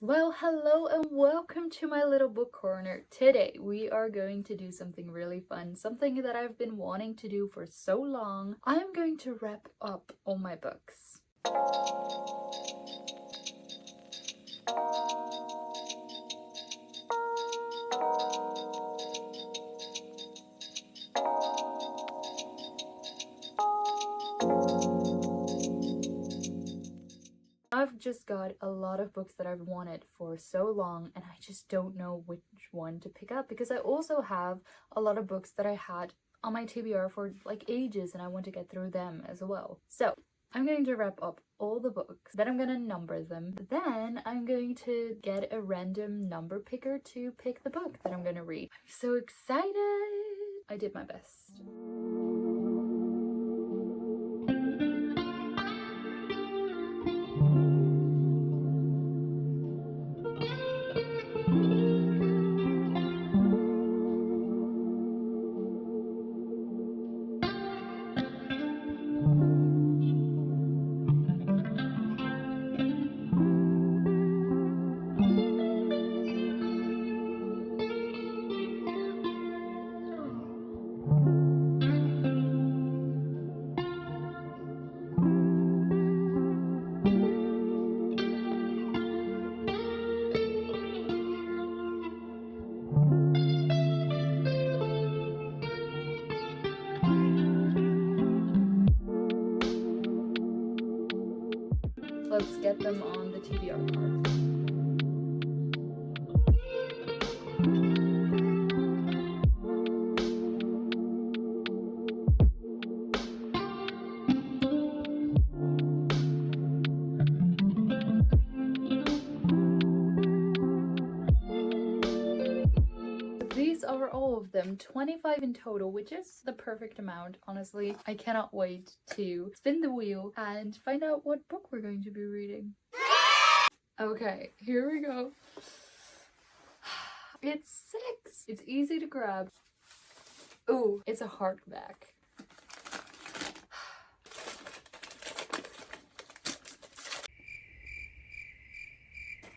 Well, hello and welcome to my little book corner. Today we are going to do something really fun, something that I've been wanting to do for so long. I'm going to wrap up all my books. I've just got a lot of books that I've wanted for so long and I just don't know which one to pick up because I also have a lot of books that I had on my TBR for like ages and I want to get through them as well. So I'm going to wrap up all the books, then I'm going to number them, then I'm going to get a random number picker to pick the book that I'm going to read. I'm so excited! I did my best. Let's get them on the TBR card. These are all of them, 25 in total, which is the perfect amount, honestly. I cannot wait to spin the wheel and find out what book we're going to be reading. Okay, here we go. It's 6. It's easy to grab. Ooh, it's a hardback.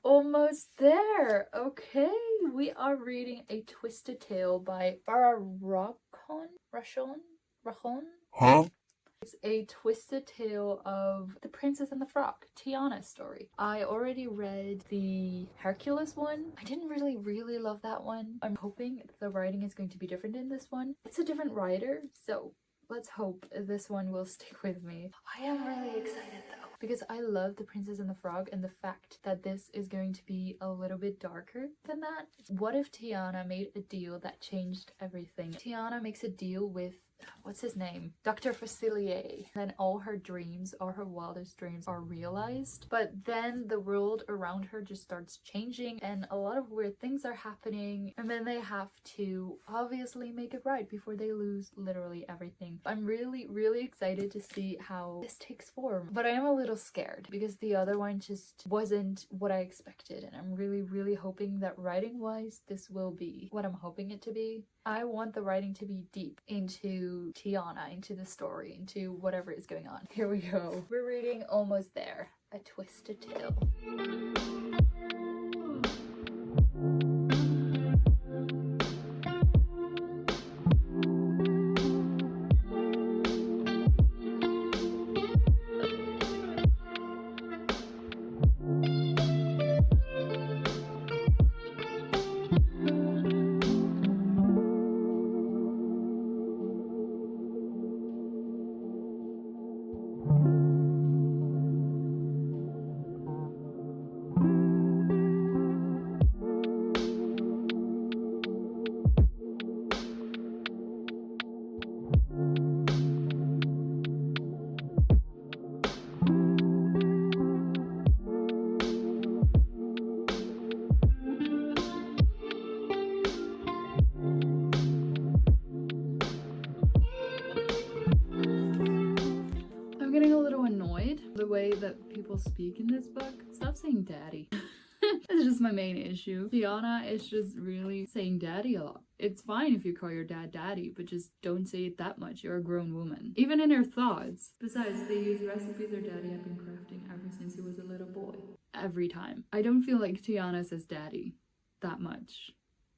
Almost there. Okay, we are reading A Twisted Tale by Rachon. Huh? It's a twisted tale of The Princess and the Frog, Tiana's story. I already read the Hercules one. I didn't really love that one. I'm hoping the writing is going to be different in this one. It's a different writer, so let's hope this one will stick with me. I am really excited though, because I love The Princess and the Frog, and the fact that this is going to be a little bit darker than that. What if Tiana made a deal that changed everything? Tiana makes a deal with, what's his name? Dr. Facilier. Then all her dreams, all her wildest dreams are realized. But then the world around her just starts changing and a lot of weird things are happening. And then they have to obviously make it right before they lose literally everything. I'm really excited to see how this takes form. But I am a little scared because the other one just wasn't what I expected. And I'm really hoping that writing-wise, this will be what I'm hoping it to be. I want the writing to be deep into Tiana, into the story, into whatever is going on. Here we go. We're reading Almost There, A Twisted Tale. The way that people speak in this book. Stop saying daddy. That's just my main issue. Tiana is just really saying daddy a lot. It's fine if you call your dad daddy, but just don't say it that much. You're a grown woman. Even in her thoughts. Besides, they use recipes her daddy had been crafting ever since he was a little boy. every time. I don't feel like Tiana says daddy that much.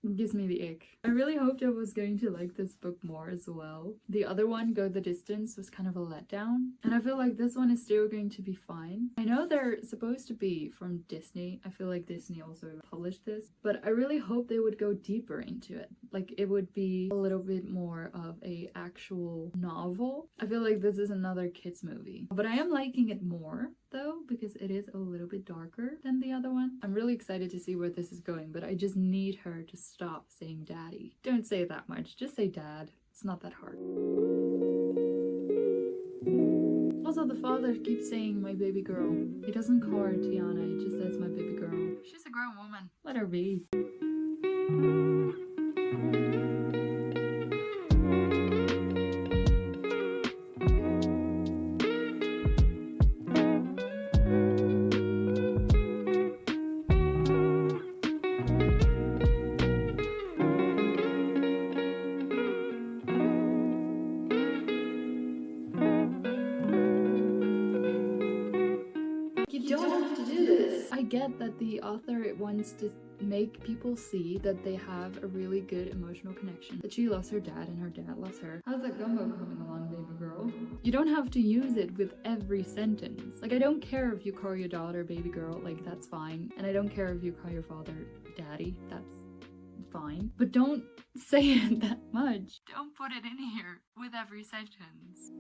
It gives me the ick. I really hoped I was going to like this book more as well. The other one, Go the Distance, was kind of a letdown. And I feel like this one is still going to be fine. I know they're supposed to be from Disney. I feel like Disney also published this. But I really hope they would go deeper into it. Like it would be a little bit more of a actual novel. I feel like this is another kids movie. But I am liking it more though, because it is a little bit darker than the other one. I'm really excited to see where this is going, but I just need her to stop saying daddy. Don't say that much, just say dad. It's not that hard. Also, the father keeps saying my baby girl. He doesn't call her Tiana, he just says my baby girl. She's a grown woman. Let her be. You don't have to do this. I get that the author wants to make people see that they have a really good emotional connection, that she loves her dad and her dad loves her. How's that gumbo coming along, baby girl? You don't have to use it with every sentence. Like, I don't care if you call your daughter baby girl, like that's fine. And I don't care if you call your father daddy, that's fine. But don't say it that much. Don't put it in here with every sentence.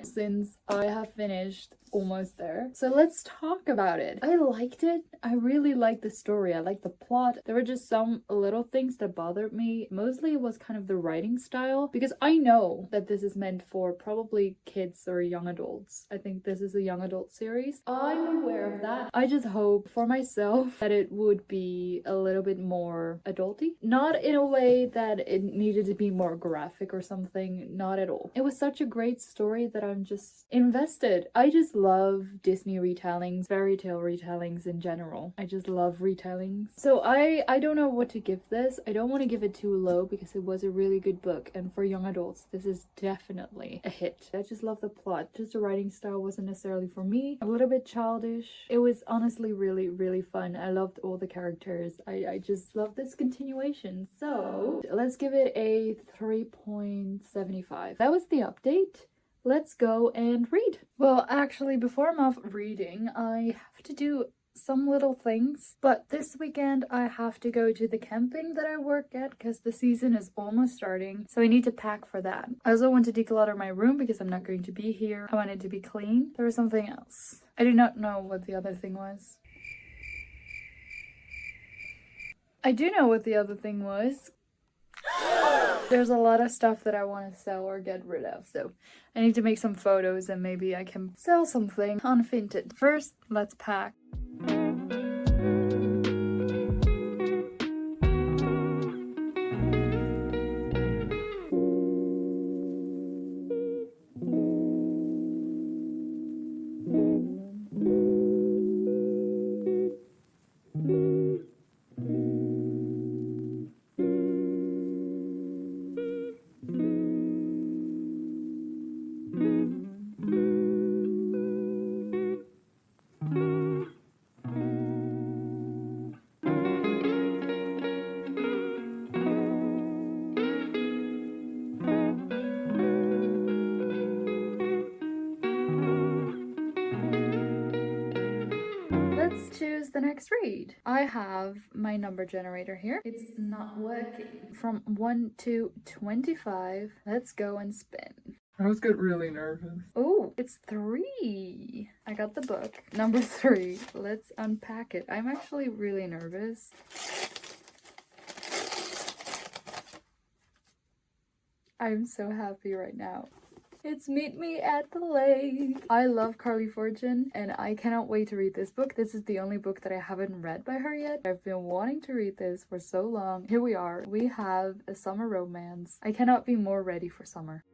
Since I have finished almost there. So let's talk about it. I liked it. I really liked the story. I liked the plot. There were just some little things that bothered me. Mostly it was kind of the writing style, because I know that this is meant for probably kids or young adults. I think this is a young adult series. I'm aware of that. I just hope for myself that it would be a little bit more adulty. Not in a way that it needed to be more graphic or something. Not at all. It was such a great story that I'm just invested. I just love Disney retellings, fairy tale retellings in general. I just love retellings. So I don't know what to give this. I don't want to give it too low because it was a really good book, and for young adults this is definitely a hit. I just love the plot. Just the writing style wasn't necessarily for me. A little bit childish. It was honestly really fun. I loved all the characters. I just love this continuation. So let's give it a 3.75. That was the update. Let's go and read. Well, actually, before I'm off reading, I have to do some little things. But this weekend, I have to go to the camping that I work at because the season is almost starting. So I need to pack for that. I also want to declutter my room because I'm not going to be here. I want it to be clean. There was something else. I do not know what the other thing was. I do know what the other thing was. There's a lot of stuff that I want to sell or get rid of, so I need to make some photos and maybe I can sell something on Vinted. First, let's pack. Choose the next read. I have my number generator here. It's not working. From 1 to 25. Let's go and spin. I always get really nervous. Oh, it's 3. I got the book. Number 3. Let's unpack it. I'm actually really nervous. I'm so happy right now. It's Meet Me at the Lake. I love Carly Fortune and I cannot wait to read this book. This is the only book that I haven't read by her yet. I've been wanting to read this for so long. Here we are. We have a summer romance. I cannot be more ready for summer.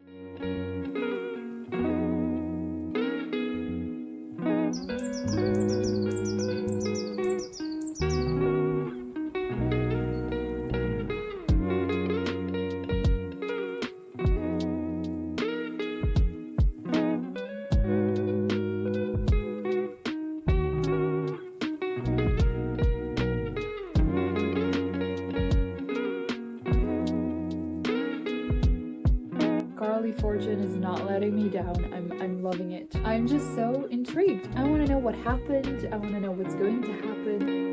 Carly Fortune is not letting me down. I'm loving it. I'm just so intrigued. I want to know what happened. I want to know what's going to happen.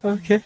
Okay.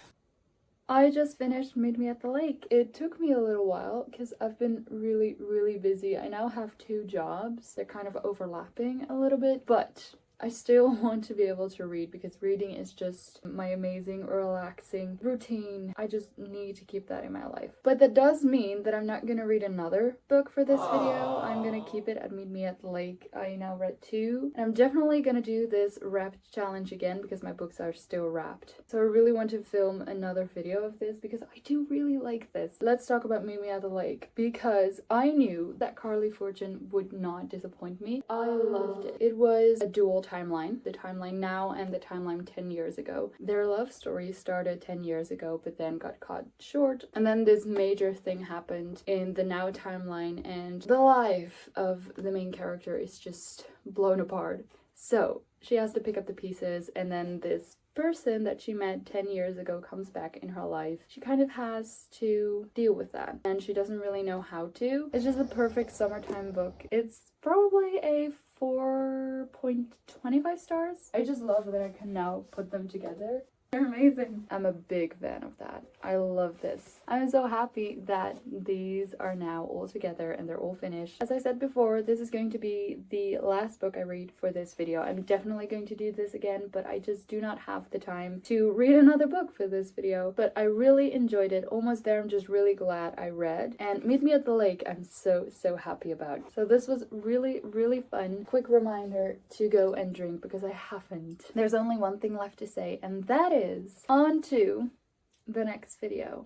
I just finished Meet Me at the Lake. It took me a little while because I've been really busy. I now have 2 jobs. They're kind of overlapping a little bit, but I still want to be able to read because reading is just my amazing, relaxing routine. I just need to keep that in my life. But that does mean that I'm not going to read another book for this video. I'm going to keep it at Meet Me at the Lake. I now read 2. And I'm definitely going to do this wrapped challenge again because my books are still wrapped. So I really want to film another video of this because I do really like this. Let's talk about Meet Me at the Lake because I knew that Carly Fortune would not disappoint me. I loved it. It was a dual timeline, the timeline now and the timeline 10 years ago. Their love story started 10 years ago but then got cut short, and then this major thing happened in the now timeline and the life of the main character is just blown apart. So she has to pick up the pieces, and then this person that she met 10 years ago comes back in her life. She kind of has to deal with that and she doesn't really know how to. It's just a perfect summertime book. It's probably a 4.25 stars. I just love that I can now put them together. They're amazing. I'm a big fan of that. I love this. I'm so happy that these are now all together and they're all finished. As I said before, this is going to be the last book I read for this video. I'm definitely going to do this again, but I just do not have the time to read another book for this video. But I really enjoyed it. Almost there, I'm just really glad I read. And Meet Me at the Lake, I'm so happy about. So this was really fun. Quick reminder to go and drink because I haven't. There's only one thing left to say, and that is on to the next video.